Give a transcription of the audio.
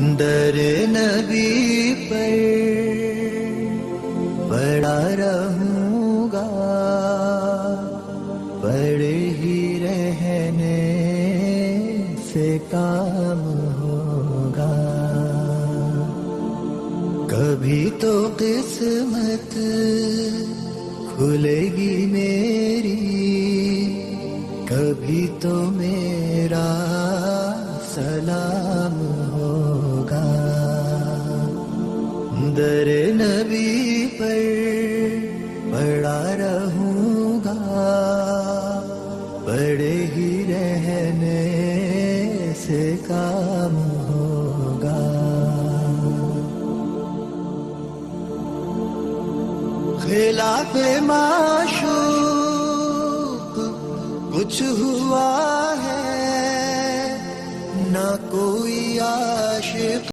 در نبی پر پڑا رہوں گا، پڑے ہی رہنے سے کام ہوگا. کبھی تو قسمت کھلے گی میری، کبھی تو میرا سلام ہوگا. در نبی پر پڑا رہوں گا، پڑے ہی رہنے سے کام ہوگا. خلاف معشوق کچھ ہوا ہے، نہ کوئی عاشق